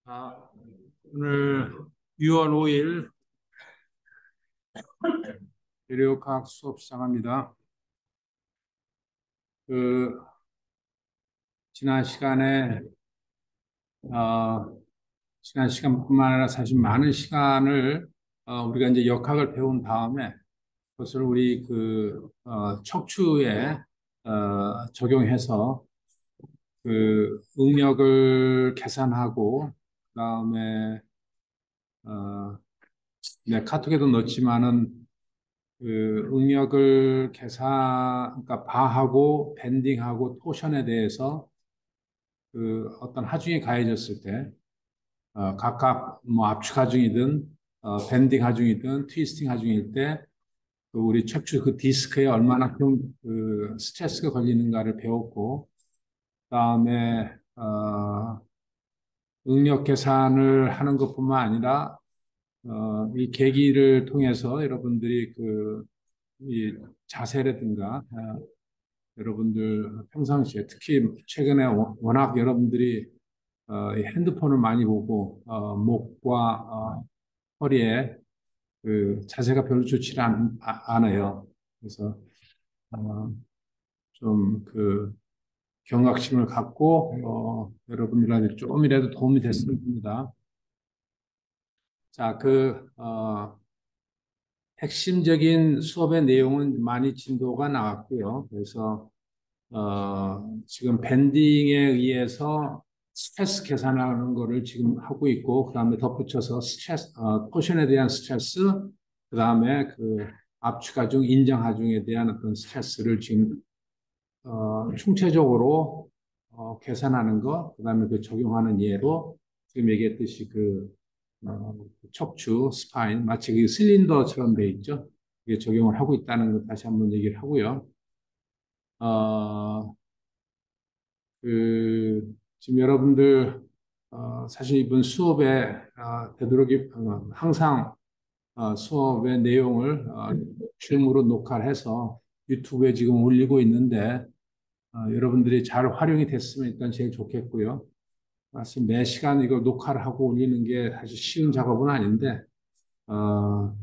아, 오늘 6월 5일 재료과학 수업 시작합니다. 그 지난 시간에 지난 시간뿐만 아니라 사실 많은 시간을 우리가 이제 역학을 배운 다음에 그것을 우리 척추에 적용해서 응력을 계산하고 그다음에 어, 네, 카톡에도 넣었지만은 응력을 그러니까 바하고 밴딩하고 토션에 대해서 어떤 하중이 가해졌을 때, 각각 뭐 압축 하중이든, 밴딩 하중이든, 트위스팅 하중일 때, 우리 척추 디스크에 얼마나 스트레스가 걸리는가를 배웠고, 그다음에, 응력 계산을 하는 것뿐만 아니라, 이 계기를 통해서 여러분들이 이 자세라든가, 여러분들 평상시에 특히 최근에 워낙 여러분들이 이 핸드폰을 많이 보고 목과 허리에 자세가 별로 좋지 않아요. 그래서 어, 좀그 경각심을 갖고 여러분들한테 조금이라도 도움이 됐으면 합니다. 자, 핵심적인 수업의 내용은 많이 진도가 나왔고요. 그래서 지금 밴딩에 의해서 스트레스 계산하는 거를 지금 하고 있고, 그 다음에 덧붙여서 포션에 대한 스트레스, 그 다음에 압축 하중, 인정 하중에 대한 어떤 스트레스를 지금, 총체적으로, 계산하는 거, 그 다음에 적용하는 예로, 지금 얘기했듯이 척추, 스파인, 마치 실린더처럼 돼 있죠. 이게 적용을 하고 있다는 거 다시 한번 얘기를 하고요. 어, 지금 여러분들, 사실 이번 수업에, 항상, 수업의 내용을, 줌으로 녹화를 해서 유튜브에 지금 올리고 있는데, 여러분들이 잘 활용이 됐으면 일단 제일 좋겠고요. 사실 매 시간 이거 녹화를 하고 올리는 게 사실 쉬운 작업은 아닌데, 어,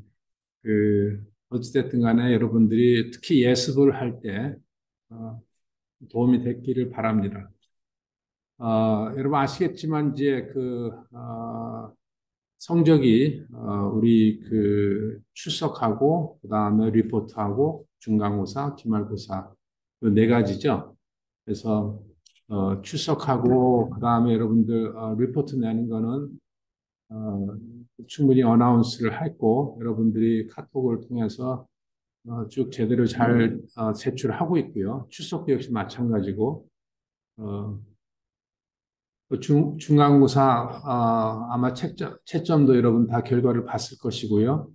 어찌됐든 간에 여러분들이 특히 예습을 할 때, 도움이 됐기를 바랍니다. 여러분 아시겠지만 이제 성적이 우리 출석하고 그다음에 리포트하고 중간고사, 기말고사 네 가지죠. 그래서 출석하고 그다음에 여러분들 리포트 내는 거는 어, 충분히 어나운스를 했고 여러분들이 카톡을 통해서 쭉 제대로 잘 제출하고 있고요. 출석도 역시 마찬가지고 어, 중간고사 아마 채점도 여러분 다 결과를 봤을 것이고요.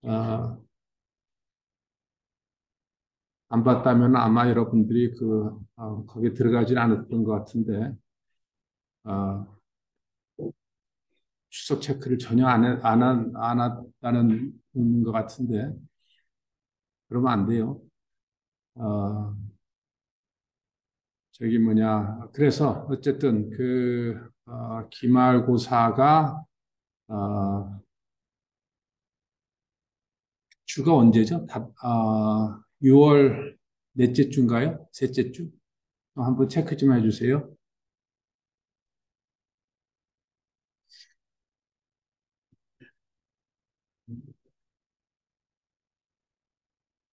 어, 안 봤다면 아마 여러분들이 거기에 들어가질 않았던 것 같은데 어, 출석 체크를 전혀 안 했다는 것 같은데 그러면 안 돼요. 어, 저기 뭐냐 그래서 어쨌든 기말고사가 어, 주가 언제죠? 6월 넷째 주인가요? 셋째 주? 한번 체크 좀 해주세요.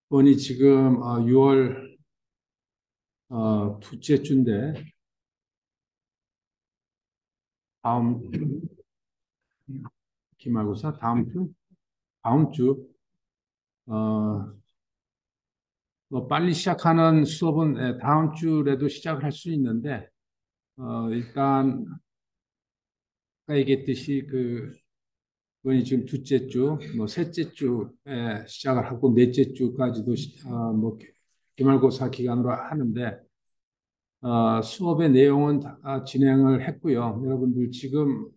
이번이 지금 6월 둘째 주인데 다음 기말고사 다음 주? 다음 주 뭐 빨리 시작하는 수업은 다음 주라도 시작을 할 수 있는데 일단 아까 얘기했듯이 이번이 지금 둘째 주, 뭐 셋째 주에 시작을 하고 넷째 주까지도 뭐 기말고사 기간으로 하는데 수업의 내용은 다 진행을 했고요. 여러분들 지금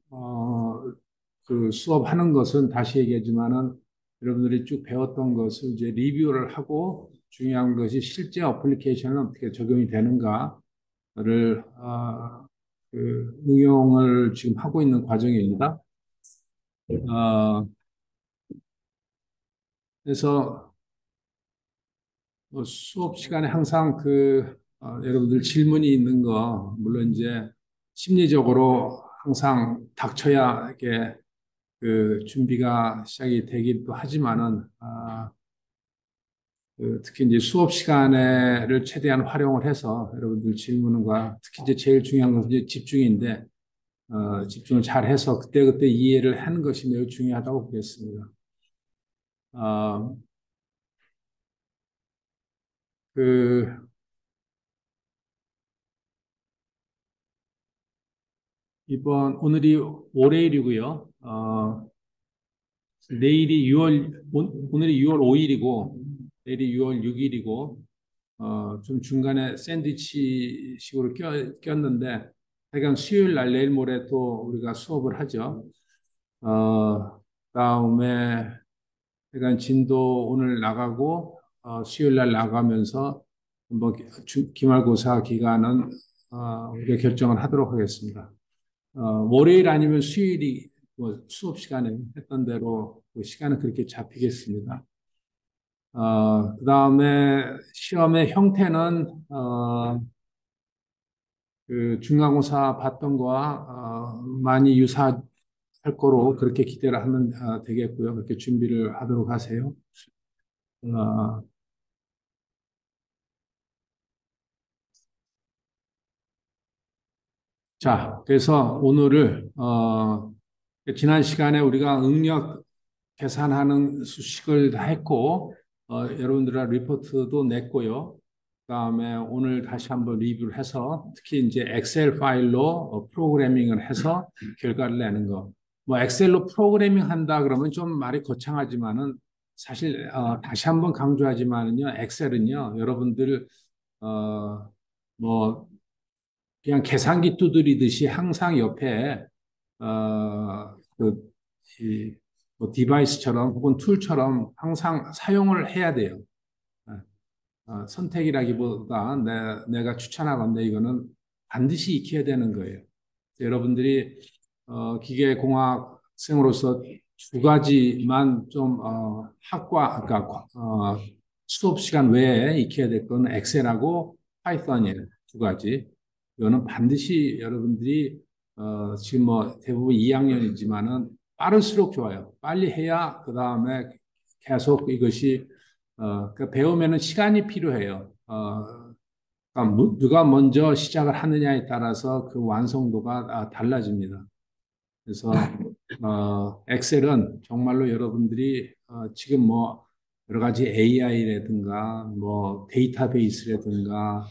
그 수업하는 것은 다시 얘기하지만은 여러분들이 쭉 배웠던 것을 이제 리뷰를 하고 중요한 것이 실제 어플리케이션은 어떻게 적용이 되는가를 그 응용을 지금 하고 있는 과정입니다. 어, 그래서 수업 시간에 항상 여러분들 질문이 있는 거 물론 이제 심리적으로 항상 닥쳐야 이게 그 준비가 시작이 되기도 하지만은 특히 이제 수업 시간을 최대한 활용을 해서 여러분들 질문과 특히 이제 제일 중요한 것은 이제 집중인데 집중을 잘 해서 그때그때 이해를 하는 것이 매우 중요하다고 보겠습니다. 어, 그 오늘이 월요일이고요. 내일이 오늘이 6월 5일이고, 내일이 6월 6일이고, 좀 중간에 샌드위치식으로 꼈는데, 하여간 수요일 날 내일 모레 또 우리가 수업을 하죠. 다음에 하여간 진도 오늘 나가고, 수요일 날 나가면서 한번 기말고사 기간은 우리가 결정을 하도록 하겠습니다. 월요일 아니면 수요일이 뭐 수업 시간에 했던 대로 그 시간은 그렇게 잡히겠습니다. 그다음에 시험의 형태는 그 중간고사 봤던 거와 많이 유사할 거로 그렇게 기대를 하면 되겠고요. 그렇게 준비를 하도록 하세요. 어, 자, 그래서 오늘을 지난 시간에 우리가 응력 계산하는 수식을 다 했고, 여러분들의 리포트도 냈고요. 그다음에 오늘 다시 한번 리뷰를 해서 특히 이제 엑셀 파일로 프로그래밍을 해서 결과를 내는 거. 뭐 엑셀로 프로그래밍 한다 그러면 좀 말이 거창하지만은 사실 다시 한번 강조하지만은요, 엑셀은요, 여러분들 뭐 그냥 계산기 두드리듯이 항상 옆에 그, 뭐 디바이스처럼 혹은 툴처럼 항상 사용을 해야 돼요. 선택이라기보다 내가 추천하건데 이거는 반드시 익혀야 되는 거예요. 여러분들이 기계공학생으로서 두 가지만 좀 그러니까 수업 시간 외에 익혀야 될 건 엑셀하고 파이썬이에요. 두 가지. 이거는 반드시 여러분들이 지금 뭐 대부분 2학년이지만은 빠를수록 좋아요. 빨리 해야 그 다음에 계속 이것이 그 배우면은 시간이 필요해요. 그러니까 누가 먼저 시작을 하느냐에 따라서 그 완성도가 달라집니다. 그래서 엑셀은 정말로 여러분들이 지금 뭐 여러 가지 AI라든가 뭐 데이터베이스라든가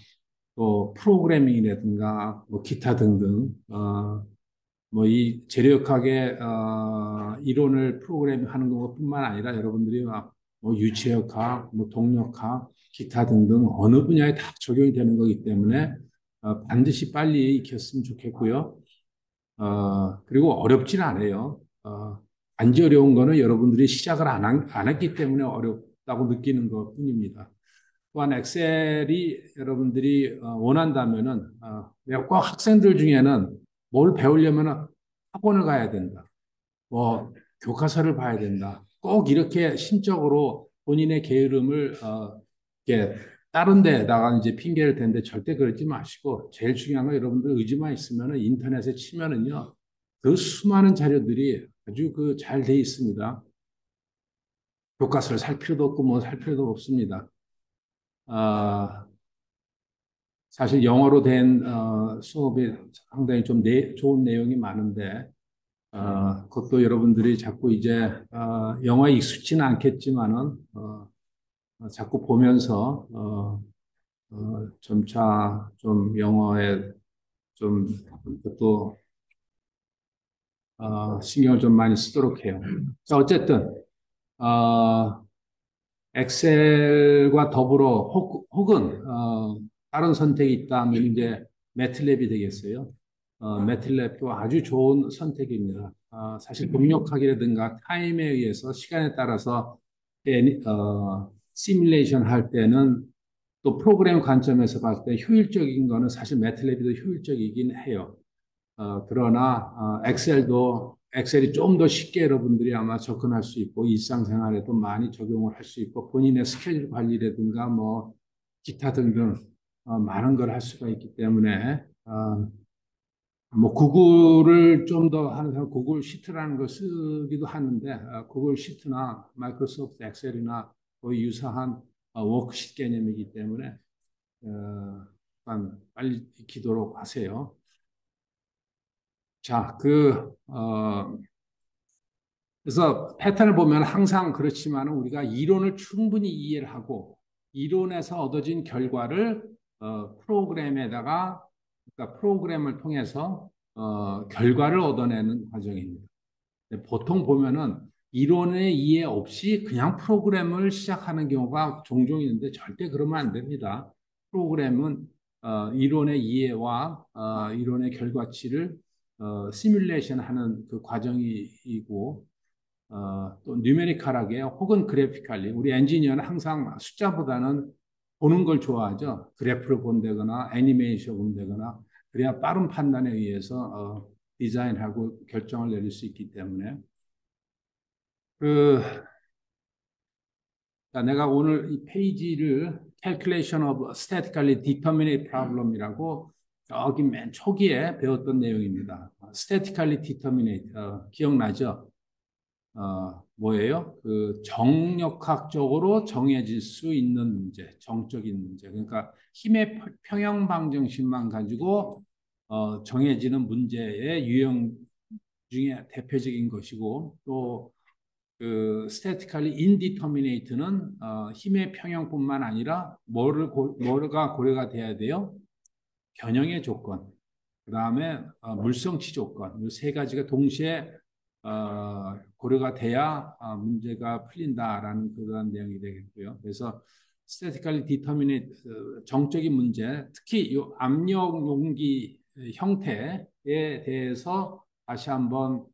또 프로그래밍이라든가 뭐 기타 등등 뭐 이 재료역학의 이론을 프로그래밍하는 것뿐만 아니라 여러분들이 뭐 유체역학, 뭐 동력학, 기타 등등 어느 분야에 다 적용이 되는 거기 때문에 반드시 빨리 익혔으면 좋겠고요. 그리고 어렵지는 않아요. 단지 어려운 거는 여러분들이 시작을 안 했기 때문에 어렵다고 느끼는 것 뿐입니다. 또한 엑셀이 여러분들이 원한다면은 꼭 학생들 중에는 뭘 배우려면 학원을 가야 된다. 뭐 교과서를 봐야 된다. 꼭 이렇게 심적으로 본인의 게으름을 이렇게 다른 데다가 이제 핑계를 대는데 절대 그러지 마시고 제일 중요한 건 여러분들 의지만 있으면은 인터넷에 치면은요 그 수많은 자료들이 아주 그 잘 돼 있습니다. 교과서를 살 필요도 없고 뭐 살 필요도 없습니다. 아, 사실 영어로 된 수업이 상당히 좀 좋은 내용이 많은데 그것도 여러분들이 자꾸 이제 영어에 익숙지는 않겠지만은 자꾸 보면서 점차 좀 영어에 좀 또 신경을 좀 많이 쓰도록 해요. 자, 어쨌든 엑셀과 더불어 혹은 다른 선택이 있다면 이제 매틀랩이 되겠어요. 매틀랩도 아주 좋은 선택입니다. 사실 동력학이라든가 타임에 의해서 시간에 따라서 시뮬레이션 할 때는 또 프로그램 관점에서 봤을 때 효율적인 거는 사실 매틀랩이 더 효율적이긴 해요. 그러나 엑셀이 좀 더 쉽게 여러분들이 아마 접근할 수 있고 일상생활에도 많이 적용을 할 수 있고 본인의 스케줄 관리라든가 뭐 기타 등등 많은 걸 할 수가 있기 때문에 뭐 구글을 좀 더 하는 사람 구글 시트라는 걸 쓰기도 하는데 구글 시트나 마이크로소프트 엑셀이나 거의 유사한 워크시트 개념이기 때문에 빨리 익히도록 하세요. 자, 그래서 패턴을 보면 항상 그렇지만 우리가 이론을 충분히 이해를 하고 이론에서 얻어진 결과를 프로그램에다가 그러니까 프로그램을 통해서 결과를 얻어내는 과정입니다. 보통 보면은 이론의 이해 없이 그냥 프로그램을 시작하는 경우가 종종 있는데 절대 그러면 안 됩니다. 프로그램은 이론의 이해와 이론의 결과치를 시뮬레이션 하는 그 과정이고 또 뉴메리컬하게 혹은 그래피컬리 우리 엔지니어는 항상 숫자보다는 보는 걸 좋아하죠. 그래프를 본다거나 애니메이션 본다거나 그래야 빠른 판단에 의해서 디자인하고 결정을 내릴 수 있기 때문에 그 내가 오늘 이 페이지를 Calculation of Statically Determinate Problem이라고 여기 맨 초기에 배웠던 내용입니다. Statically Determinate 기억나죠? 뭐예요? 그 정력학적으로 정해질 수 있는 문제, 정적인 문제. 그러니까 힘의 평형 방정식만 가지고 정해지는 문제의 유형 중에 대표적인 것이고 또 그 statically indeterminate는 힘의 평형뿐만 아니라 뭐가 고려가 돼야 돼요? 변형의 조건, 그 다음에 물성치 조건, 이 세 가지가 동시에 고려가 돼야 문제가 풀린다라는 그런 내용이 되겠고요. 그래서 statically determinate 정적인 문제, 특히 이 압력 용기 형태에 대해서 다시 한번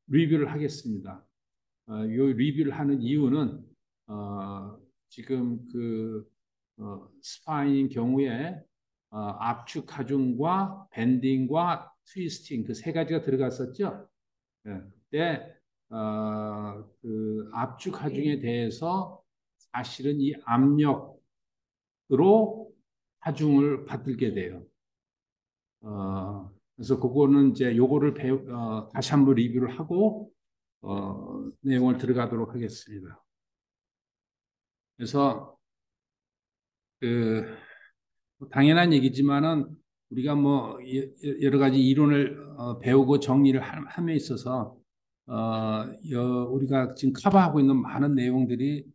리뷰를 하겠습니다. 이 리뷰를 하는 이유는 지금 스파인 경우에 압축 하중과 밴딩과 트위스팅 그 세 가지가 들어갔었죠. 예, 그때 그 압축 하중에 대해서 사실은 이 압력으로 하중을 받들게 돼요. 그래서 그거는 이제 요거를 다시 한번 리뷰를 하고 내용을 들어가도록 하겠습니다. 그래서 그 당연한 얘기지만은 우리가 뭐 여러 가지 이론을 배우고 정리를 함에 있어서 우리가 지금 커버하고 있는 많은 내용들이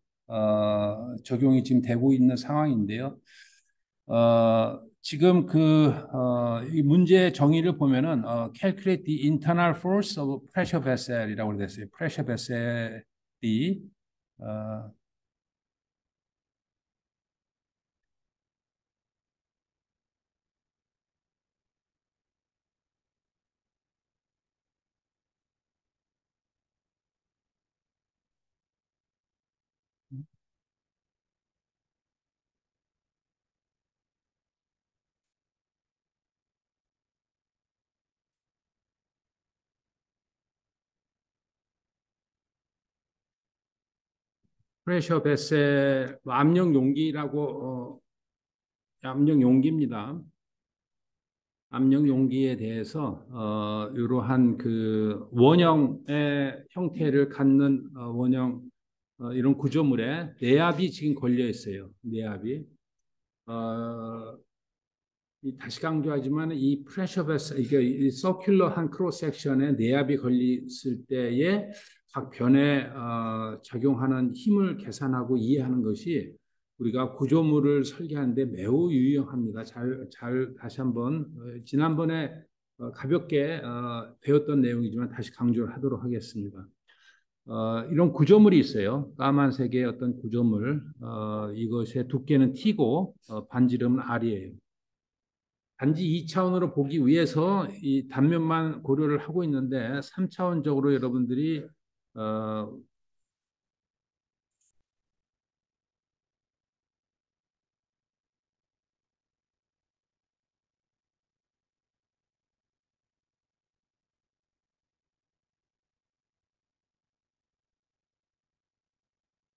적용이 지금 되고 있는 상황인데요. 지금 이 문제 정의를 보면은 calculate the internal force of pressure vessel이라고 되어 있어요. pressure vessel이 프레셔 베셀 압력 용기라고 압력 용기입니다. 압력 용기에 대해서 이러한 그 원형의 형태를 갖는 원형 이런 구조물에 내압이 지금 걸려 있어요. 내압이 다시 강조하지만 이 프레셔 베슬 이게 이 서큘러한 크로스 섹션에 내압이 걸렸을 때에 각 변에 작용하는 힘을 계산하고 이해하는 것이 우리가 구조물을 설계하는데 매우 유용합니다. 잘 다시 한번 지난번에 가볍게 배웠던 내용이지만 다시 강조를 하도록 하겠습니다. 이런 구조물이 있어요. 까만색의 어떤 구조물. 이것의 두께는 T고 반지름은 R이에요. 단지 2차원으로 보기 위해서 이 단면만 고려를 하고 있는데 3차원적으로 여러분들이 어,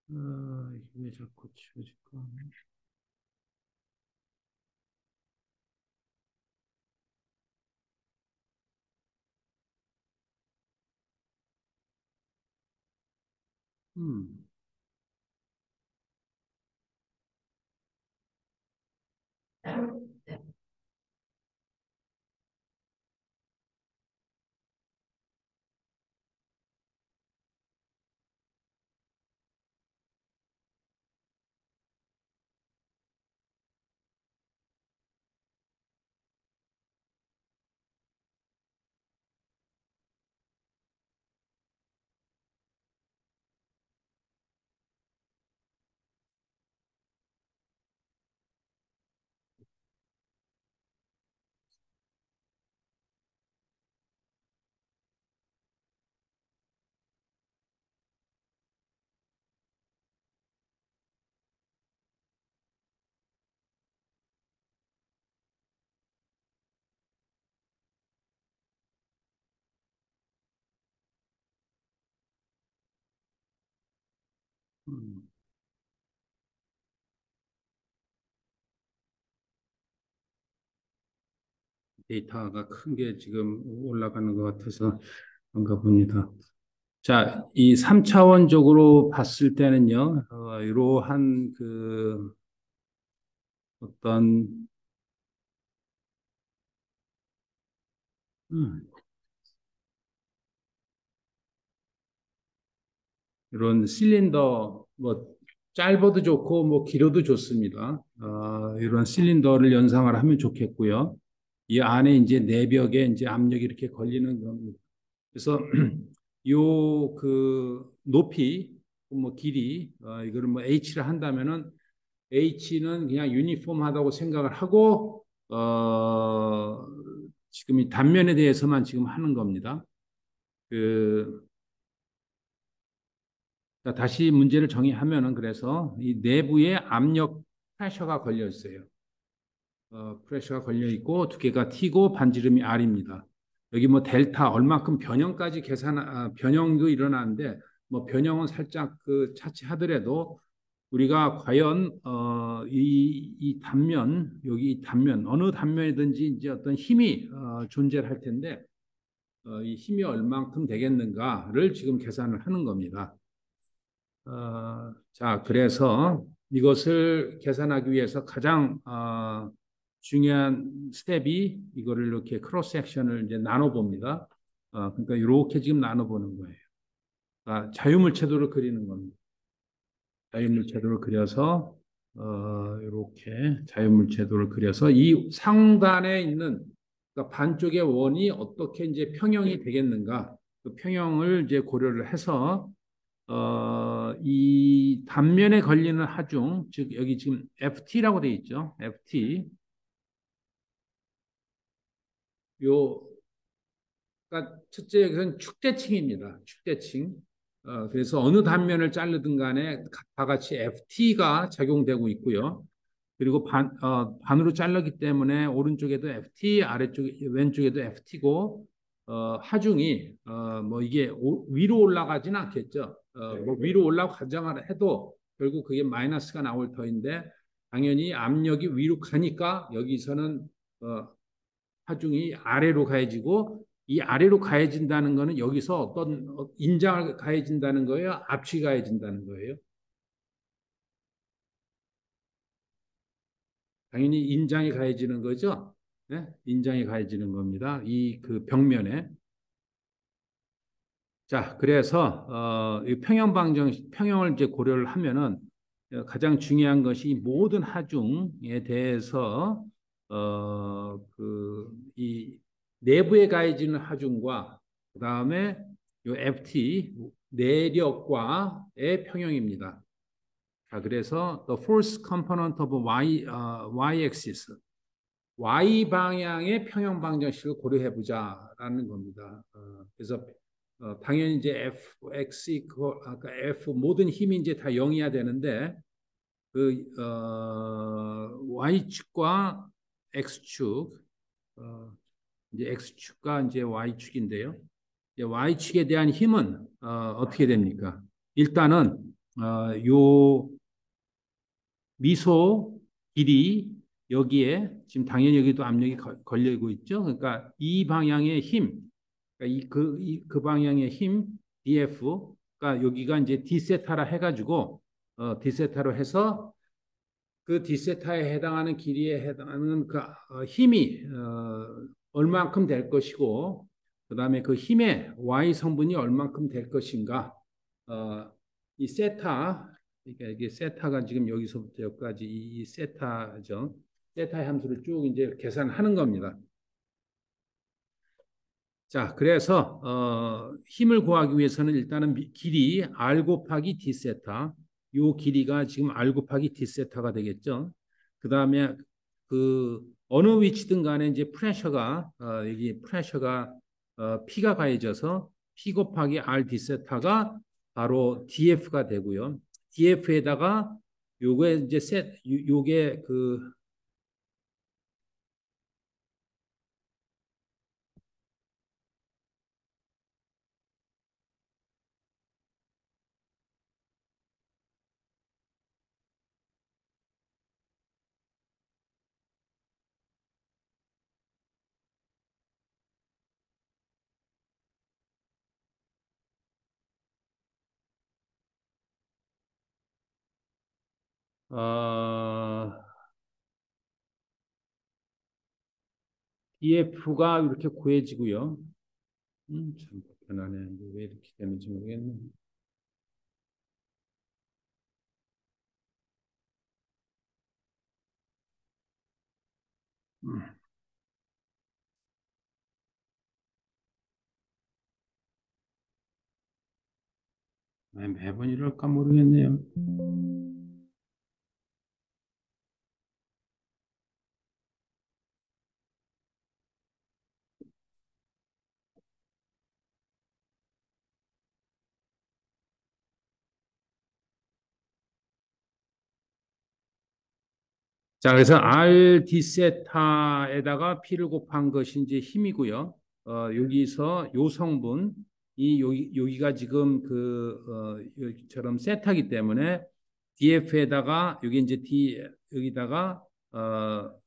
이게 왜 자꾸 치워질까? 음, 음. 데이터가 큰 게 지금 올라가는 것 같아서 그런가 봅니다. 자, 이 3차원적으로 봤을 때는요, 이러한 그 어떤 음, 이런 실린더 뭐 짧아도 좋고 뭐 길어도 좋습니다. 이런 실린더를 연상을 하면 좋겠고요. 이 안에 이제 내벽에 이제 압력이 이렇게 걸리는 겁니다. 그래서 요 그 높이 뭐 길이 이거를 뭐 H를 한다면은 H는 그냥 유니폼하다고 생각을 하고 지금 이 단면에 대해서만 지금 하는 겁니다. 그 자, 다시 문제를 정의하면은 그래서 이 내부에 압력 프레셔가 걸려 있어요. 프레셔가 걸려 있고 두께가 T고 반지름이 R입니다. 여기 뭐 델타 얼마큼 변형까지 변형도 일어나는데 뭐 변형은 살짝 그 차치하더라도 우리가 과연 이 단면 여기 이 단면 어느 단면이든지 이제 어떤 힘이 존재할 텐데 이 힘이 얼만큼 되겠는가를 지금 계산을 하는 겁니다. 자, 그래서 이것을 계산하기 위해서 가장 중요한 스텝이 이거를 이렇게 크로스 섹션을 이제 나눠 봅니다. 그러니까 이렇게 지금 나눠 보는 거예요. 자유물체도를 그리는 겁니다. 자유물체도를 그려서 이렇게 자유물체도를 그려서 이 상단에 있는 그러니까 반쪽의 원이 어떻게 이제 평형이 되겠는가? 그 평형을 이제 고려를 해서 이 단면에 걸리는 하중, 즉 여기 지금 FT라고 돼 있죠. FT. 요, 그러니까 첫째 여기서는 축대칭입니다. 축대칭. 그래서 어느 단면을 자르든 간에 다 같이 FT가 작용되고 있고요. 그리고 반으로 잘랐기 때문에 오른쪽에도 FT, 왼쪽에도 FT고, 하중이, 뭐 이게 위로 올라가진 않겠죠. 뭐 위로 올라가 가정을 해도 결국 그게 마이너스가 나올 터인데, 당연히 압력이 위로 가니까 여기서는, 하중이 아래로 가해지고, 이 아래로 가해진다는 거는 여기서 어떤 인장을 가해진다는 거예요? 압축이 가해진다는 거예요? 당연히 인장이 가해지는 거죠. 네? 인장이 가해지는 겁니다. 이 그 벽면에. 자, 그래서 이 평형을 이제 고려를 하면은 가장 중요한 것이 모든 하중에 대해서 이 내부에 가해지는 하중과 그 다음에 요 FT 내력과의 평형입니다. 자, 그래서 the force component of y-axis y 방향의 평형 방정식을 고려해 보자라는 겁니다. 그래서 당연히 이제 fx 아까 f 모든 힘이 이제 다 0이어야 되는데 그 y축과 x축 이제 x축과 이제 y축인데요. 이제 y축에 대한 힘은 어떻게 됩니까? 일단은 요 미소 길이 여기에 지금 당연히 여기도 압력이 걸리고 있죠. 그러니까 이 방향의 힘, 그러니까 그 방향의 힘 df가 여기가 이제 d 세타라 해가지고 d 세타로 해서 그 d 세타에 해당하는 길이에 해당하는 그 힘이 얼만큼 될 것이고 그다음에 그 힘의 y 성분이 얼만큼 될 것인가 이 세타 그러니까 이게 세타가 지금 여기서부터 여기까지 이 세타죠. 세타의 함수를 쭉 이제 계산하는 겁니다. 자, 그래서 힘을 구하기 위해서는 일단은 길이 r 곱하기 d 세타, 요 길이가 지금 r 곱하기 d 세타가 되겠죠. 그 다음에 그 어느 위치든 간에 이제 프레셔가 여기 프레셔가 P가 가해져서 P 곱하기 r d 세타가 바로 df가 되고요. df에다가 요게 이제 요게 그 df가 이렇게 구해지고요. 참 불편하네. 왜 이렇게 되는지 모르겠네. 왜 매번 이럴까 모르겠네요. 자, 그래서 R D 세타에다가 P를 곱한 것이 이제 힘이고요. 여기서 요 성분, 여기가 지금 여기처럼 세타기 때문에 DF에다가 여기 이제 여기다가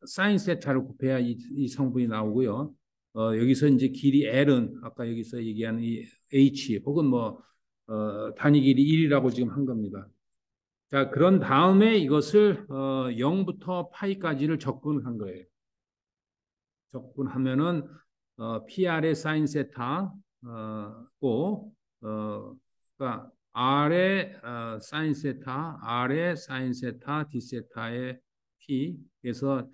사인 세타를 곱해야 이 성분이 나오고요. 여기서 이제 길이 L은 아까 여기서 얘기한 이 H 혹은 뭐 단위 길이 1이라고 지금 한 겁니다. 자, 그런 다음에 이것을 0부터 파이까지를 적분한 거예요. 적분하면은 PR의 사인 세타 그러니까 R의 사인 세타, R의 사인 세타, D 세타의 P. 그래서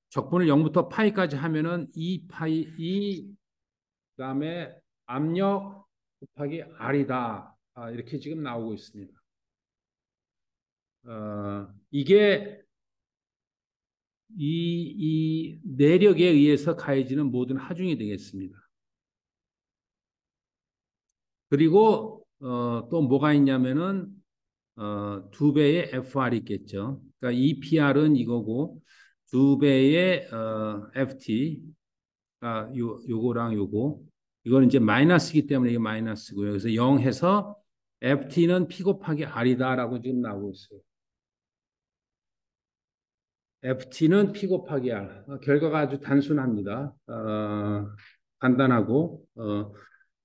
적분을 0부터 파이까지 하면은 2파이 2 그다음에 압력 곱하기 R이다. 이렇게 지금 나오고 있습니다. 이게 이 내력에 의해서 가해지는 모든 하중이 되겠습니다. 그리고 또 뭐가 있냐면은 두 배의 FR이 있겠죠. 그러니까 EPR은 이거고 두 배의 FT가 요거랑 요거 이거는 이제 마이너스이기 때문에 이게 마이너스고요. 그래서 0 해서 FT는 P 곱하기 R이다라고 지금 나오고 있어요. FT는 P 곱하기 R. 결과가 아주 단순합니다. 간단하고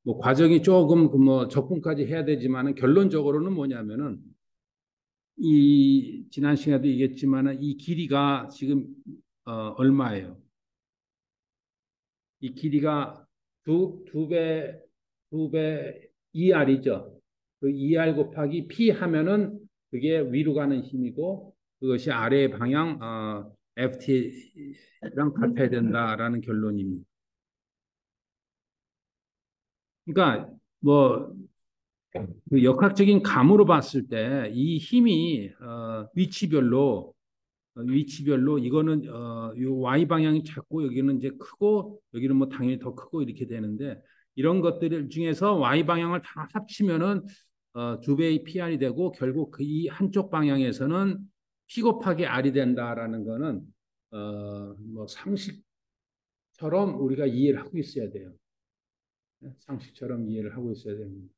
뭐 과정이 조금 뭐 적분까지 해야 되지만은 결론적으로는 뭐냐면은 이 지난 시간에도 얘기했지만은 이 길이가 지금 얼마예요? 이 길이가 두 배 2R이죠. 그 2R 곱하기 P 하면은 그게 위로 가는 힘이고 그것이 아래의 방향 FT랑 같아야 된다라는 결론입니다. 그러니까 뭐 그 역학적인 감으로 봤을 때 이 힘이 위치별로 이거는 요 Y 방향이 작고 여기는 이제 크고 여기는 뭐 당연히 더 크고 이렇게 되는데 이런 것들 중에서 Y 방향을 다 합치면은 두 배의 PR이 되고 결국 그 이 한쪽 방향에서는 P 곱하기 R이 된다라는 거는 뭐 상식처럼 우리가 이해를 하고 있어야 돼요. 상식처럼 이해를 하고 있어야 됩니다.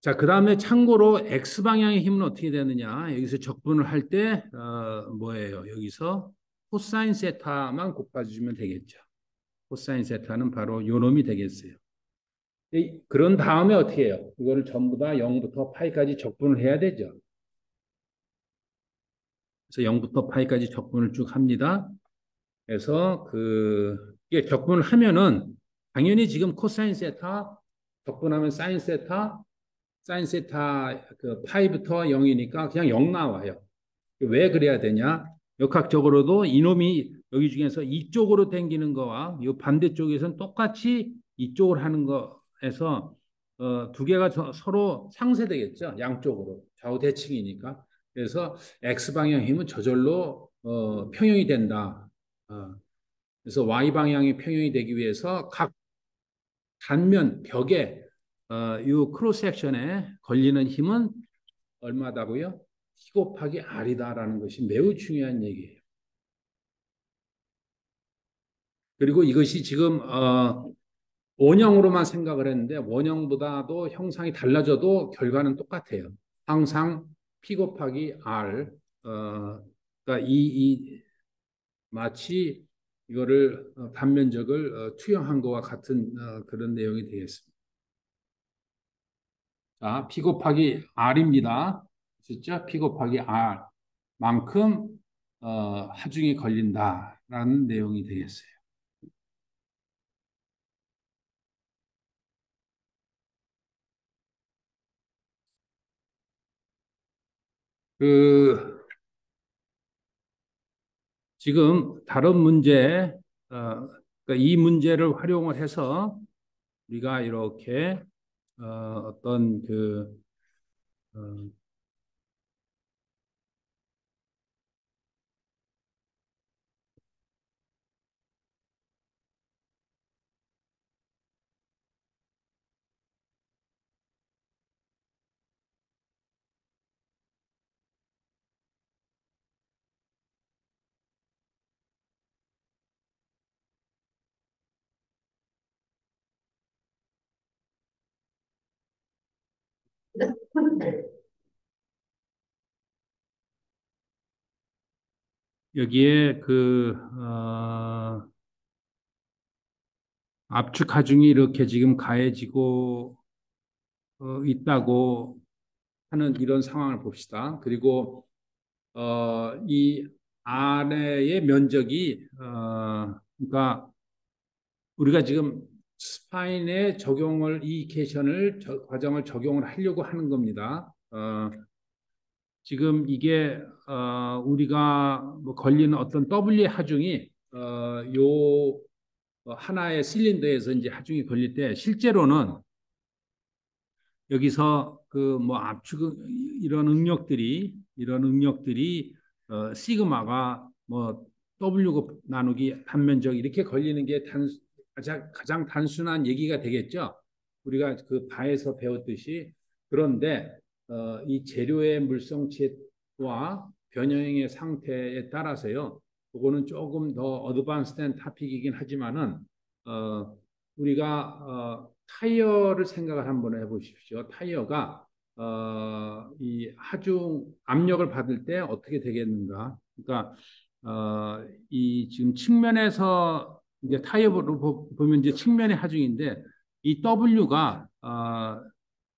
자, 그 다음에 참고로 X 방향의 힘은 어떻게 되느냐? 여기서 적분을 할 때, 뭐예요? 여기서 코사인 세타만 곱해주면 되겠죠. 코사인 세타는 바로 요 놈이 되겠어요. 그런 다음에 어떻게 해요? 이거를 전부 다 0부터 파이까지 적분을 해야 되죠. 그래서 0부터 파이까지 적분을 쭉 합니다. 그래서 이게 적분을 하면은 당연히 지금 코사인 세타 적분하면 사인 세타 그 파이부터 0이니까 그냥 0 나와요. 왜 그래야 되냐? 역학적으로도 이놈이 여기 중에서 이쪽으로 당기는 거와 이 반대쪽에서는 똑같이 이쪽으로 하는 거에서 두 개가 서로 상쇄되겠죠. 양쪽으로 좌우 대칭이니까. 그래서 X 방향 힘은 저절로 평형이 된다. 그래서 Y 방향이 평형이 되기 위해서 각 단면 벽에 이 크로스 섹션에 걸리는 힘은 얼마다고요? T 곱하기 R이다라는 것이 매우 중요한 얘기예요. 그리고 이것이 지금 원형으로만 생각을 했는데 원형보다도 형상이 달라져도 결과는 똑같아요. 항상 P 곱하기 R 그러니까 마치 이거를 단면적을 투영한 것과 같은 그런 내용이 되겠습니다. 자, P 곱하기 R입니다. 진짜 P 곱하기 R 만큼 하중이 걸린다라는 내용이 되겠어요. 그 지금 다른 문제, 그러니까 이 문제를 활용을 해서 우리가 이렇게 어떤 어, 여기에 압축 하중이 이렇게 지금 가해지고 있다고 하는 이런 상황을 봅시다. 그리고 이 아래의 면적이 그러니까 우리가 지금 스파인에 적용을 이 이케이션을 과정을 적용을 하려고 하는 겁니다. 지금 이게 우리가 뭐 걸리는 어떤 W 하중이 요 하나의 실린더에서 이제 하중이 걸릴 때 실제로는 여기서 그 뭐 압축 이런 응력들이 시그마가 뭐 W 곱 나누기 단면적 이렇게 걸리는 게 가장 단순한 얘기가 되겠죠. 우리가 그 바에서 배웠듯이 그런데 이 재료의 물성치와 변형의 상태에 따라서요. 그거는 조금 더 어드밴스된 토픽이긴 하지만은 우리가 타이어를 생각을 한번 해보십시오. 타이어가 이 하중 압력을 받을 때 어떻게 되겠는가? 그러니까 이 지금 측면에서 이제 타이어로 보면 이제 측면의 하중인데 이 W가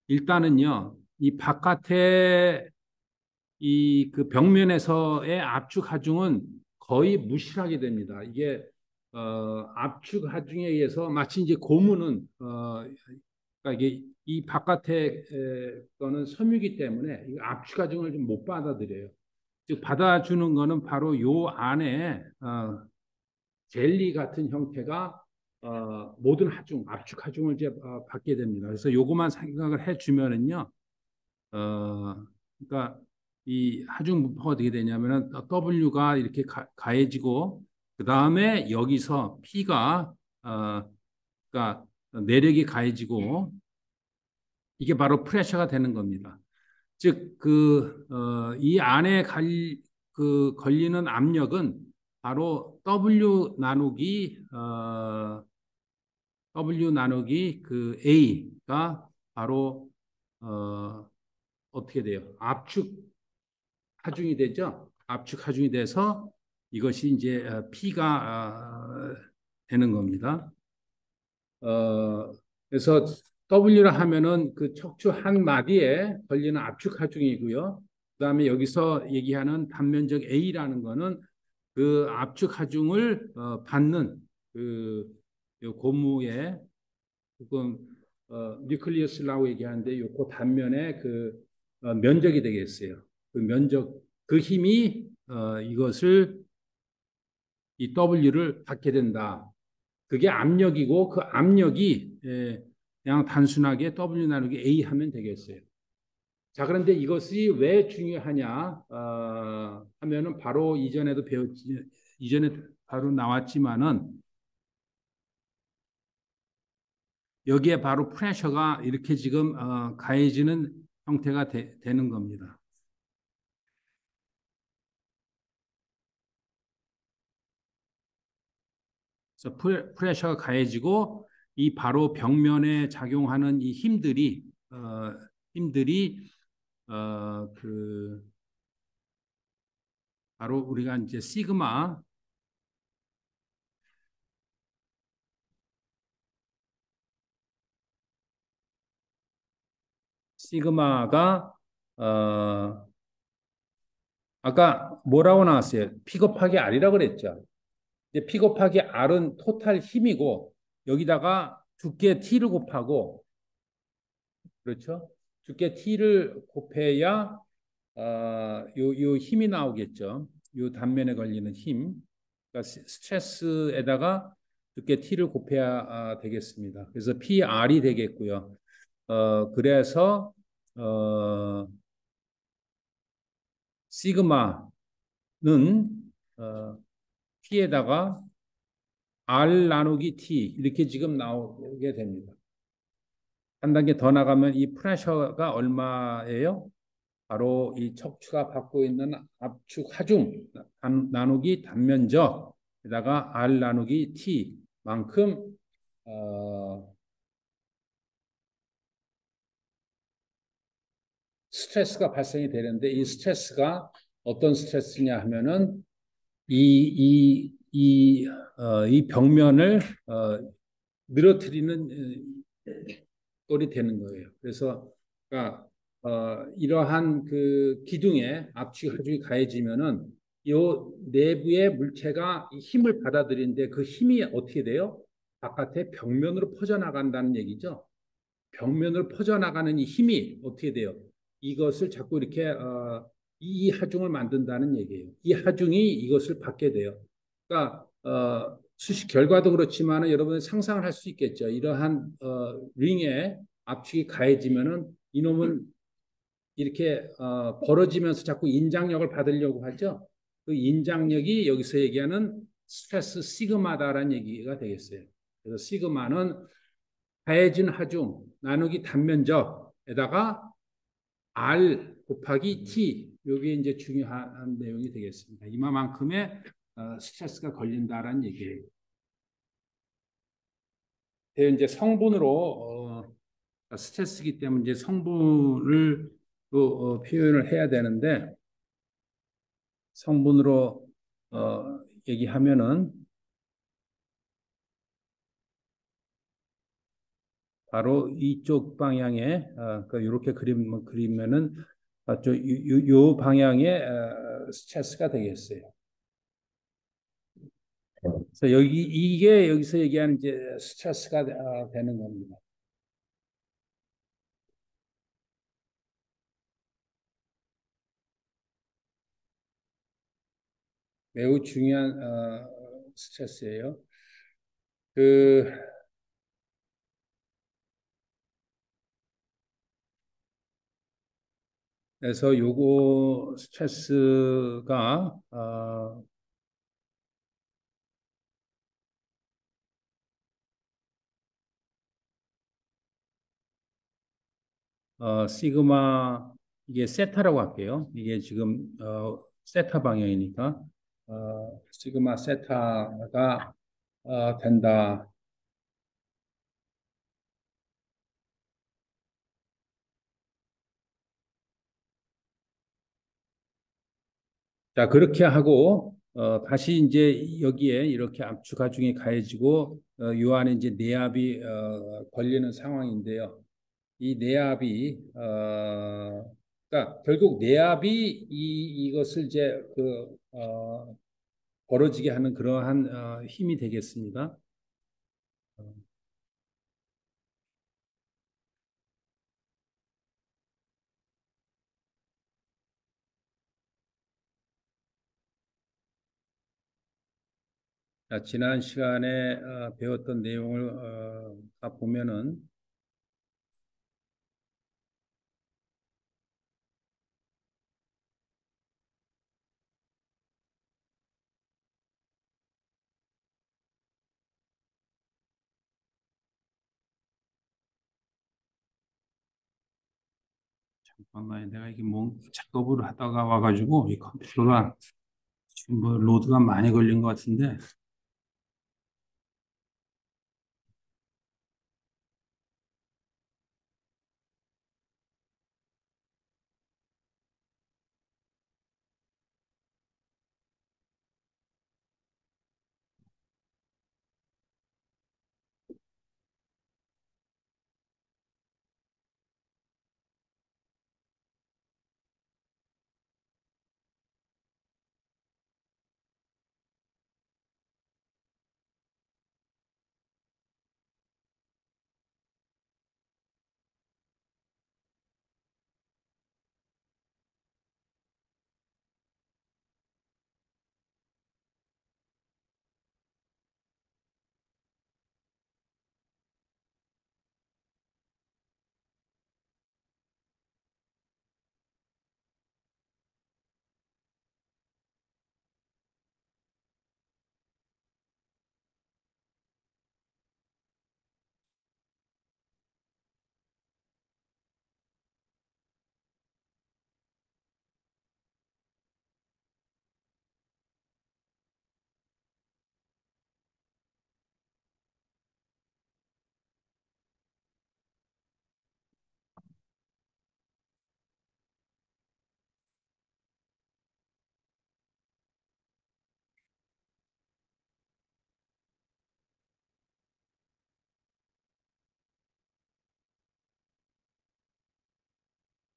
일단은요 이 바깥에 이 그 벽면에서의 압축 하중은 거의 무시하게 됩니다. 이게 압축 하중에 의해서 마치 이제 고무는 그러니까 이게 이 바깥에 거는 섬유기 때문에 이 압축 하중을 좀 못 받아들여요. 즉 받아주는 거는 바로 요 안에 젤리 같은 형태가 모든 하중, 압축 하중을 이제 받게 됩니다. 그래서 요것만 생각을 해주면은요, 그러니까 이 하중 분포가 어떻게 되냐면은 W가 이렇게 가해지고 그 다음에 여기서 P가 그러니까 내력이 가해지고 이게 바로 프레셔가 되는 겁니다. 즉, 이 안에 걸리는 압력은 바로 W 나누기 그 A가 바로, 어떻게 돼요? 압축 하중이 되죠? 압축 하중이 돼서 이것이 이제 P가 되는 겁니다. 그래서 W라 하면은 그 척추 한 마디에 걸리는 압축 하중이고요. 그다음에 여기서 얘기하는 단면적 A라는 거는 그 압축 하중을 받는 그 고무의 조금 뉴클리어스라고 얘기하는데 요그 단면의 그 면적이 되겠어요. 그 면적 그 힘이 이것을 이 W를 받게 된다. 그게 압력이고 그 압력이 그냥 단순하게 W 나누기 A 하면 되겠어요. 자, 그런데 이것이 왜 중요하냐 하면은 바로 이전에 바로 나왔지만은 여기에 바로 프레셔가 이렇게 지금 가해지는 형태가 되는 겁니다. 그래서 프레셔가 가해지고 이 바로 벽면에 작용하는 이 힘들이 그 바로 우리가 이제 시그마가 아까 뭐라고 나왔어요? P 곱하기 R이라 그랬죠. 이제 P 곱하기 R은 토탈 힘이고 여기다가 두께 T를 곱하고 그렇죠? 두께 T를 곱해야 요 힘이 나오겠죠. 요 단면에 걸리는 힘. 그러니까 스트레스에다가 두께 T를 곱해야 되겠습니다. 그래서 PR이 되겠고요. 그래서 어, 시그마는 어, P에다가 R 나누기 T 이렇게 지금 나오게 됩니다. 한 단계 더 나가면 이 프레셔가 얼마예요? 바로 이 척추가 받고 있는 압축 하중 나누기 단면적에다가 R 나누기 T만큼 스트레스가 발생이 되는데 이 스트레스가 어떤 스트레스냐 하면은 이 벽면을 늘어뜨리는 꼴이 되는 거예요. 그래서 그러니까 이러한 그 기둥에 압축 하중이 가해지면은 요 내부의 물체가 힘을 받아들이는데 그 힘이 어떻게 돼요? 바깥에 벽면으로 퍼져나간다는 얘기죠. 벽면으로 퍼져나가는 이 힘이 어떻게 돼요? 이것을 자꾸 이렇게 이 하중을 만든다는 얘기예요. 이 하중이 이것을 받게 돼요. 그러니까 수식 결과도 그렇지만 여러분이 상상을 할 수 있겠죠. 이러한 링에 압축이 가해지면은 이놈은 이렇게 벌어지면서 자꾸 인장력을 받으려고 하죠. 그 인장력이 여기서 얘기하는 스트레스 시그마다라는 얘기가 되겠어요. 그래서 시그마는 가해진 하중 나누기 단면적에다가 R 곱하기 T 이게 이제 중요한 내용이 되겠습니다. 이만큼의 스트레스가 걸린다라는 얘기예요. 이제 성분으로 스트레스이기 때문에 이제 성분을 또 표현을 해야 되는데 성분으로 얘기하면은 바로 이쪽 방향에 이렇게 그리면은 요 방향의 스트레스가 되겠어요. 그래서 이게 여기서 얘기하는 이제 스트레스가 되는 겁니다. 매우 중요한 스트레스예요. 그, 그래서 요거 스트레스가, 시그마, 이게 세타라고 할게요. 이게 지금, 세타 방향이니까, 시그마 세타가, 된다. 자, 그렇게 하고, 다시 이제 여기에 이렇게 압축 하중이 가해지고, 요 안에 이제 내압이, 걸리는 상황인데요. 이 내압이, 그러니까 결국 내압이 이것을 이제 벌어지게 하는 그러한, 힘이 되겠습니다. 자, 지난 시간에, 배웠던 내용을, 다 보면은, 잠깐만요. 내가 이게 뭐 작업을 하다가 와가지고 이 컴퓨터가 지금 뭐 로드가 많이 걸린 것 같은데,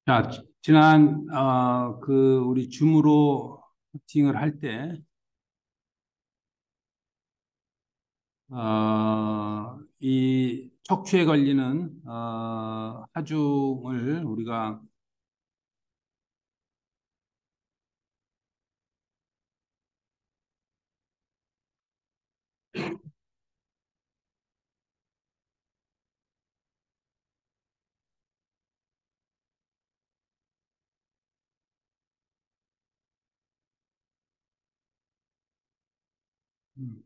자, 지난, 우리 줌으로 미팅을 할 때, 이 척추에 걸리는, 하중을 우리가, 음,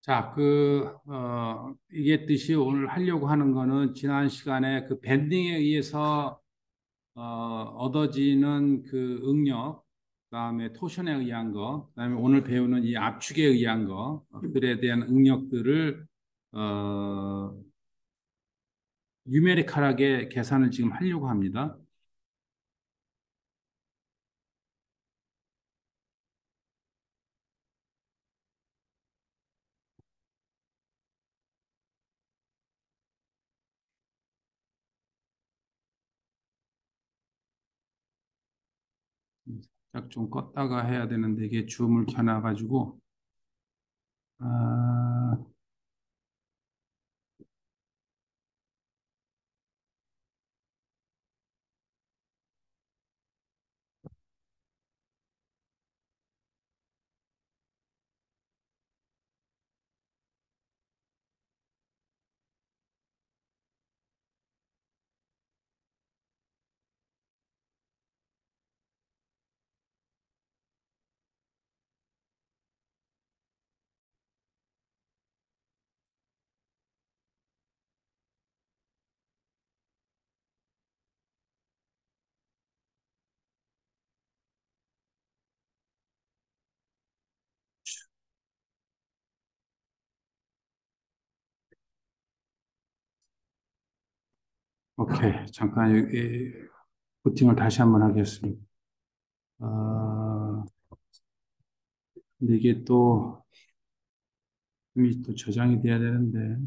자, 얘기했듯이 오늘 하려고 하는 거는 지난 시간에 그 밴딩에 의해서 얻어지는 그 응력, 그다음에 토션에 의한 거, 그다음에 오늘 배우는 이 압축에 의한 것들에 대한 응력들을 어, 뉴메리컬하게 계산을 지금 하려고 합니다. 살짝 좀 껐다가 해야 되는데 이게 줌을 켜놔가지고 아, 오케이. 잠깐 부팅을 다시 한번 하겠습니다. 근데 이게 또 이미 또 저장이 돼야 되는데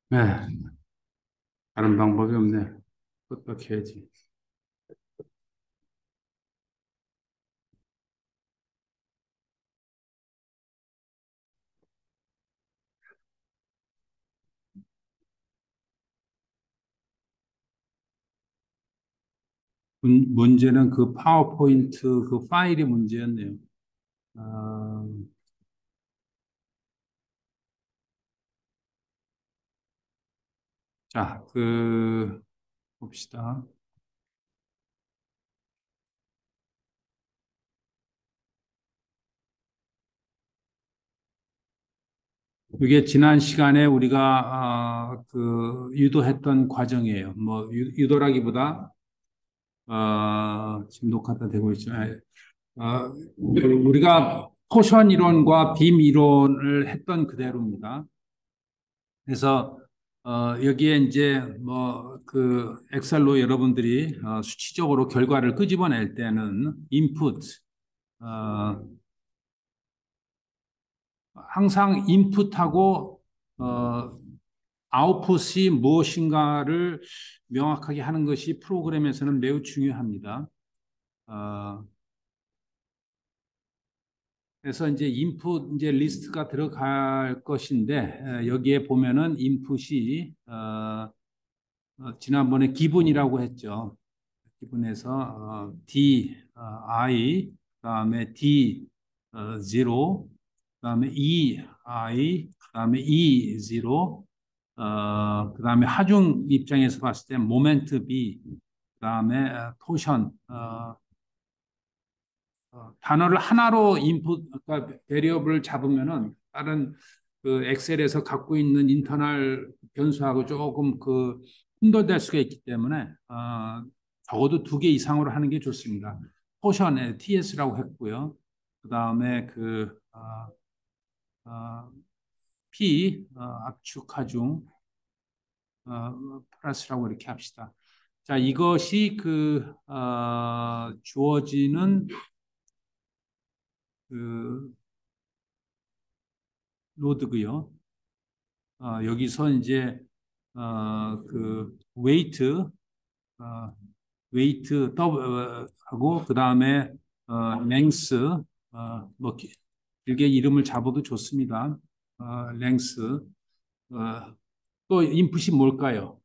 네, 다른 방법이 없네. 어떻게 해야지? 문제는 그 파워포인트 그 파일이 문제였네요. 아, 자, 봅시다. 이게 지난 시간에 우리가 유도했던 과정이에요. 뭐 유도라기보다 지금 녹화가 되고 있죠. 우리가 포션 이론과 빔 이론을 했던 그대로입니다. 그래서 여기에 이제 뭐 그 엑셀로 여러분들이 수치적으로 결과를 끄집어낼 때는 인풋 어, 항상 인풋하고 아웃풋이 무엇인가를 명확하게 하는 것이 프로그램에서는 매우 중요합니다. 어, 그래서 이제 인풋 이제 리스트가 들어갈 것인데 여기에 보면은 인풋이 지난번에 기본이라고 했죠. 기본에서 D I 그다음에 D 0 그다음에 E I 그다음에 E 0 그다음에 하중 입장에서 봤을 때 모멘트 B 그다음에 토션 단어를 하나로 인풋, 그러니까 베리어블을 잡으면은 다른 그 엑셀에서 갖고 있는 인터널 변수하고 조금 그 혼돈될 수가 있기 때문에 적어도 두 개 이상으로 하는 게 좋습니다. 포션에 TS라고 했고요. 그 다음에 P 압축 하중 플러스라고 이렇게 합시다. 자, 이것이 주어지는 그 로드고요. 여기서 이제 웨이트 웨이트 하고 그 다음에 랭스 뭐 길게 이름을 잡아도 좋습니다. 랭스 또 인풋이 뭘까요?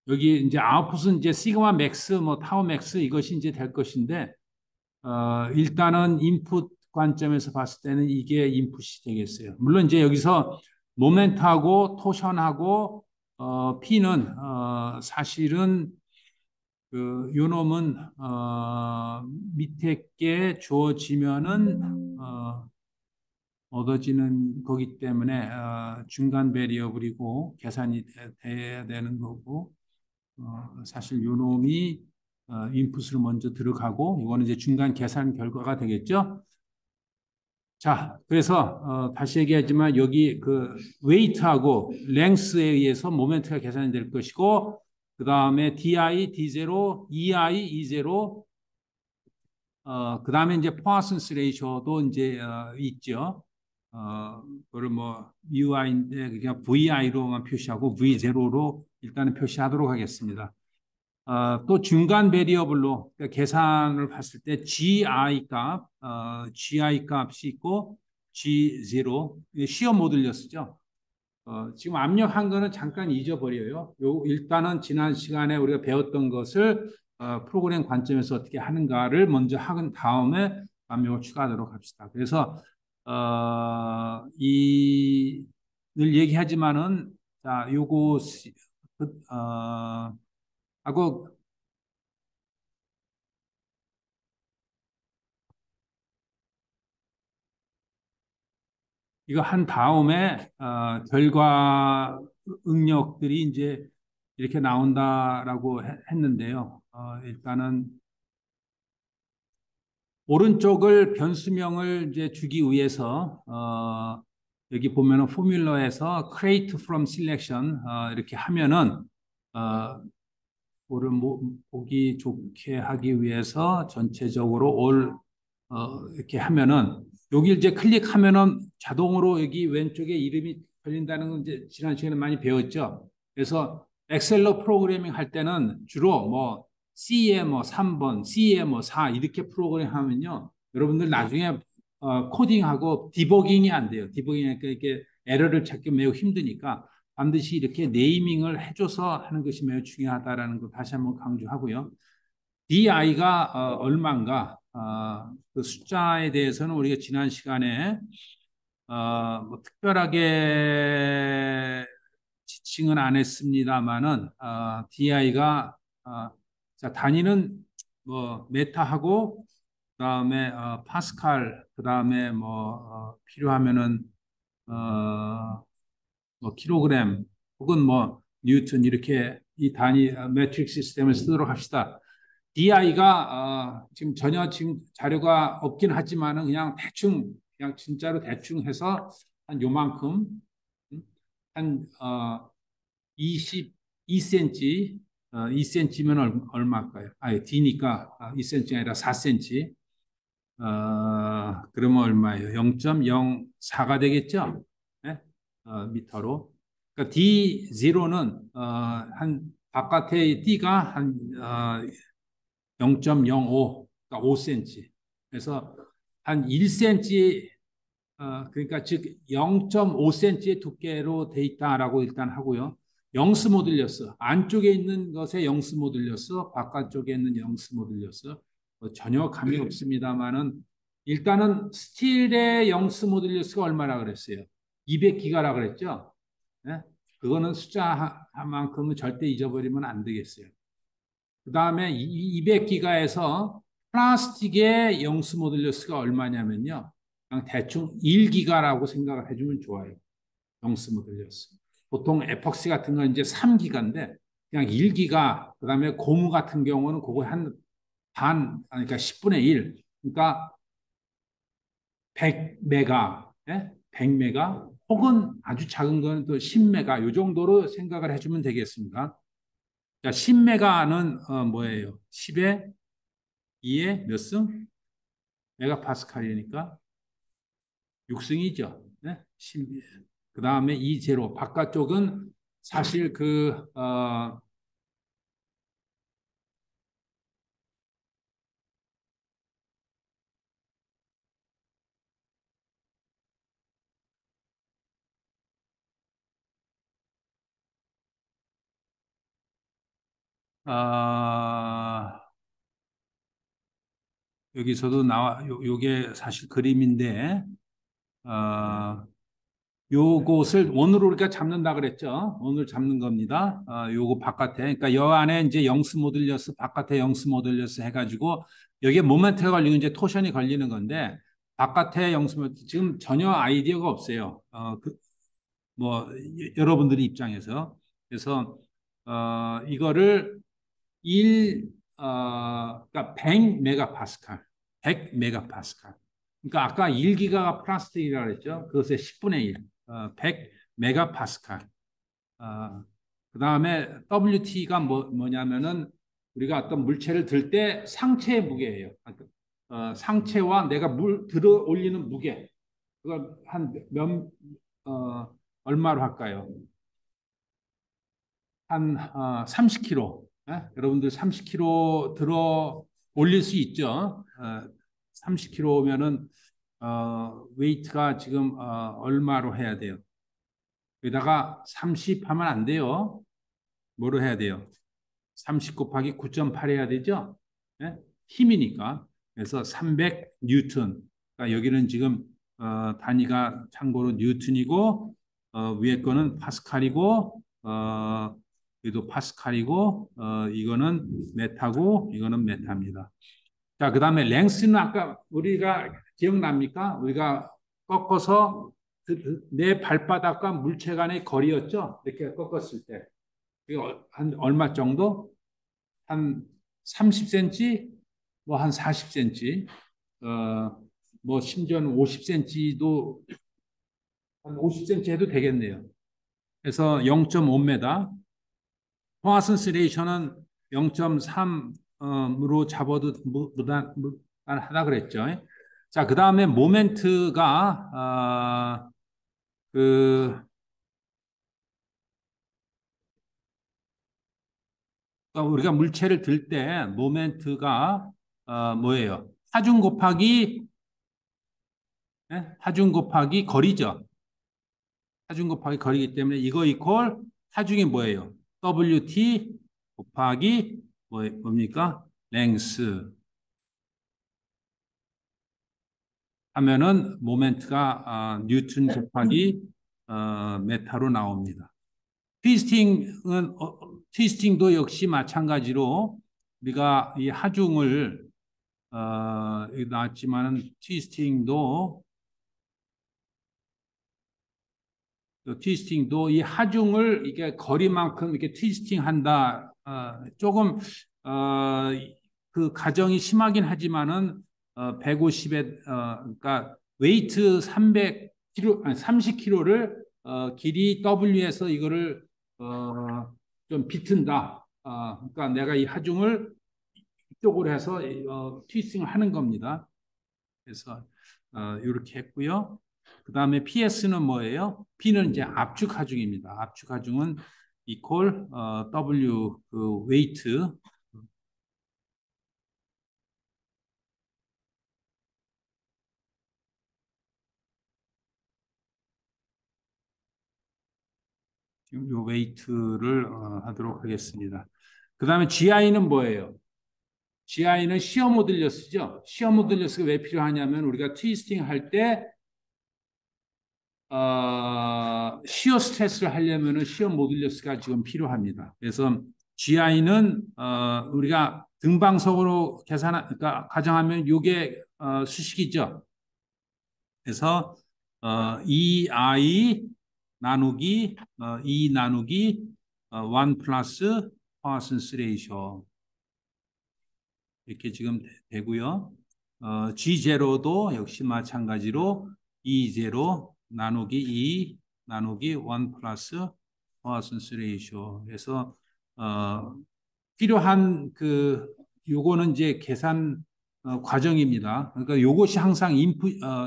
여기 이제 아웃풋은 이제 시그마 맥스 뭐 타우 맥스 이것이 이제 될 것인데 일단은 인풋 관점에서 봤을 때는 이게 인풋이 되겠어요. 물론 이제 여기서 모멘트하고 토션하고 P는 사실은 요 놈은 밑에 게 주어지면은 얻어지는 거기 때문에 중간 베리어블이고 계산이 돼야 되는 거고 사실 요 놈이 인풋으로 먼저 들어가고 이거는 이제 중간 계산 결과가 되겠죠. 자, 그래서 다시 얘기하지만 여기 그 웨이트하고 랭스에 의해서 모멘트가 계산이 될 것이고 그 다음에 DI, D0, EI, E0 그 다음에 이제 포아슨스 레이쇼도 이제 있죠. 그걸 뭐 UI인데 그냥 VI로만 표시하고 V0로 일단은 표시하도록 하겠습니다. 또 중간 베리어블로 그러니까 계산을 봤을 때 GI 값, GI 값이 있고 G0 시험 모듈려 쓰죠. 지금 압력한 거는 잠깐 잊어버려요. 일단은 지난 시간에 우리가 배웠던 것을 프로그램 관점에서 어떻게 하는가를 먼저 한 다음에 압력을 추가하도록 합시다. 그래서 늘 얘기하지만은 자 요거 하고 이거 한 다음에 결과 응력들이 이제 이렇게 나온다라고 했는데요. 일단은 오른쪽을 변수명을 이제 주기 위해서 여기 보면은 포뮬러에서 create from selection 이렇게 하면은 어, 그거를 보기 좋게 하기 위해서 전체적으로 all 이렇게 하면은 여기 이제 클릭하면은 자동으로 여기 왼쪽에 이름이 걸린다는 건 이제 지난 시간에 많이 배웠죠. 그래서 엑셀로 프로그래밍 할 때는 주로 뭐 C에 뭐 3번, C에 뭐 4 이렇게 프로그램 하면요. 여러분들 나중에 코딩하고 디버깅이 안 돼요. 디버깅이니까 이렇게 에러를 찾기 매우 힘드니까 반드시 이렇게 네이밍을 해줘서 하는 것이 매우 중요하다라는 거 다시 한번 강조하고요. DI가 얼마인가? 그 숫자에 대해서는 우리가 지난 시간에 뭐 특별하게 지칭은 안 했습니다만은 DI가 자 단위는 뭐 메타하고 그다음에 파스칼 그다음에 뭐 필요하면은 뭐 킬로그램 혹은 뭐 뉴턴 이렇게 이 단위 매트릭 시스템을 쓰도록 합시다. DI가 지금 전혀 지금 자료가 없긴 하지만은 그냥 대충 그냥 진짜로 대충 해서 한 요만큼 한 22cm 2cm면 얼마일까요? D니까 2cm가 아니라 4cm. 그러면 얼마예요? 0.04가 되겠죠? 네? 미터로. 그러니까 D0는 한 바깥의 D가 한 0.05, 그러니까 5cm. 그래서 한 1cm, 그러니까 즉 0.5cm의 두께로 돼 있다라고 일단 하고요. 영스 모듈러스, 안쪽에 있는 것에 영스 모듈러스, 바깥쪽에 있는 영스 모듈러스, 전혀 감이 없습니다만은 일단은 스틸의 영스 모듈러스가 얼마나 그랬어요? 200기가라 그랬죠? 네? 그거는 숫자만큼은 절대 잊어버리면 안 되겠어요. 그 다음에 200기가에서 플라스틱의 영수 모듈러스가 얼마냐면요. 그냥 대충 1기가라고 생각을 해주면 좋아요. 영수 모듈러스. 보통 에폭시 같은 건 이제 3기가인데 그냥 1기가, 그 다음에 고무 같은 경우는 그거 한 그러니까 10분의 1. 그러니까 100메가, 예? 100메가 혹은 아주 작은 거는 또 10메가 요 정도로 생각을 해주면 되겠습니다. 자, 10메가는 뭐예요? 10에 2에 몇 승? 메가파스칼이니까 6승이죠. 네? 그 다음에 2 제로. 바깥쪽은 사실 어, 여기서도 요게 사실 그림인데, 어, 요것을 원으로 우리가 잡는다 그랬죠. 원을 잡는 겁니다. 요거 바깥에. 그러니까 요 안에 이제 영스 모듈러스, 바깥에 영스 모듈러스 해가지고 여기에 모멘트가 걸리고 이제 토션이 걸리는 건데 바깥에 영스 모듈러스 지금 전혀 아이디어가 없어요. 뭐 여러분들의 입장에서. 그래서 이거를 그러니까 100 메가파스칼, 100 메가파스칼. 그러니까 아까 1기가가 플라스틱이라고 그랬죠. 그것의 10분의 1, 100 메가파스칼. 그 다음에 WT가 뭐냐면은 우리가 어떤 물체를 들 때 상체의 무게예요. 상체와 내가 들어 올리는 무게. 그걸 어, 얼마로 할까요? 한 30kg. 여러분들 30kg 들어 올릴 수 있죠. 30kg면은 웨이트가 지금 얼마로 해야 돼요? 여기다가 30 하면 안 돼요. 뭐로 해야 돼요? 30 곱하기 9.8 해야 되죠? 예? 힘이니까. 그래서 300 뉴턴. 그러니까 여기는 지금 단위가 참고로 뉴턴이고 위에 거는 파스칼이고 여기도 파스칼이고 이거는 메타고 이거는 메타입니다. 자, 그다음에 랭스는 아까 우리가 기억납니까? 우리가 꺾어서 내 발바닥과 물체 간의 거리였죠? 이렇게 꺾었을 때. 이거 한 얼마 정도? 한 30cm, 뭐 한 40cm, 뭐 심지어는 50cm도 한 50cm 해도 되겠네요. 그래서 0.5m, 포화슨스 레이션은 0.3으로 잡아도 무난하다 그랬죠. 자, 그 다음에 모멘트가 그 우리가 물체를 들 때 모멘트가 뭐예요? 하중 곱하기 거리죠. 하중 곱하기 거리이기 때문에 이거 이퀄 하중이 뭐예요? WT 곱하기 뭡니까? 랭스 하면은 모멘트가 뉴턴 곱하기 메타로 나옵니다. 트위스팅도 역시 마찬가지로 우리가 이 하중을 여기 나왔지만은 트위스팅도 이 하중을 이게 거리만큼 이렇게 트위스팅 한다. 조금 그 가정이 심하긴 하지만은 150에 그러니까 웨이트 300kg 아니 30kg를 길이 W에서 이거를 좀 비튼다. 그러니까 내가 이 하중을 이쪽으로 해서 트위스팅을 하는 겁니다. 그래서 이렇게 했고요. 그 다음에 PS는 뭐예요? P는 이제 압축 하중입니다. 압축 하중은 equal W 그 weight 지금 요 weight를 하도록 하겠습니다. 그 다음에 GI는 뭐예요? GI는 시어 모듈러스죠. 시어 모듈러스가 왜 필요하냐면 우리가 트위스팅 할때 시어 스트레스를 하려면은 시어 모듈러스가 지금 필요합니다. 그래서 GI는 우리가 등방석으로 그러니까 가정하면 이게 수식이죠. 그래서 EI 나누기 2 나누기 1 플러스 파슨스 레이쇼 이렇게 지금 되고요. G0도 역시 마찬가지로 E0 나누기 2 나누기 1 플러스 파슨스 레이쇼. 그래서 필요한 요거는 이제 계산 과정입니다. 그러니까 요것이 항상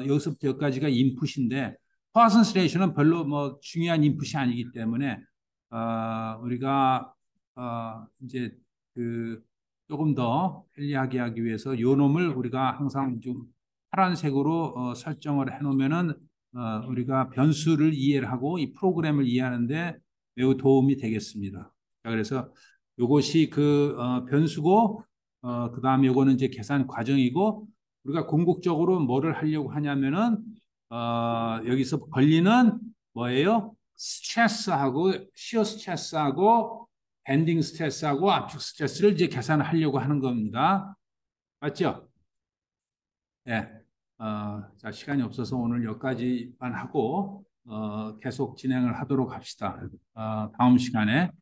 여기서부터 여기까지가 인풋인데 파슨스 레이쇼는 별로 뭐 중요한 인풋이 아니기 때문에 우리가 이제 그 조금 더 편리하게 하기 위해서 요 놈을 우리가 항상 좀 파란색으로 설정을 해놓으면은 우리가 변수를 이해를 하고 이 프로그램을 이해하는데 매우 도움이 되겠습니다. 자, 그래서 요것이 변수고 그 다음에 요거는 이제 계산 과정이고 우리가 궁극적으로 뭐를 하려고 하냐면은 여기서 걸리는 뭐예요? 스트레스하고 시어 스트레스하고 밴딩 스트레스하고 압축 스트레스를 이제 계산하려고 하는 겁니다. 맞죠? 네. 자, 시간이 없어서 오늘 여기까지만 하고 계속 진행을 하도록 합시다. 다음 시간에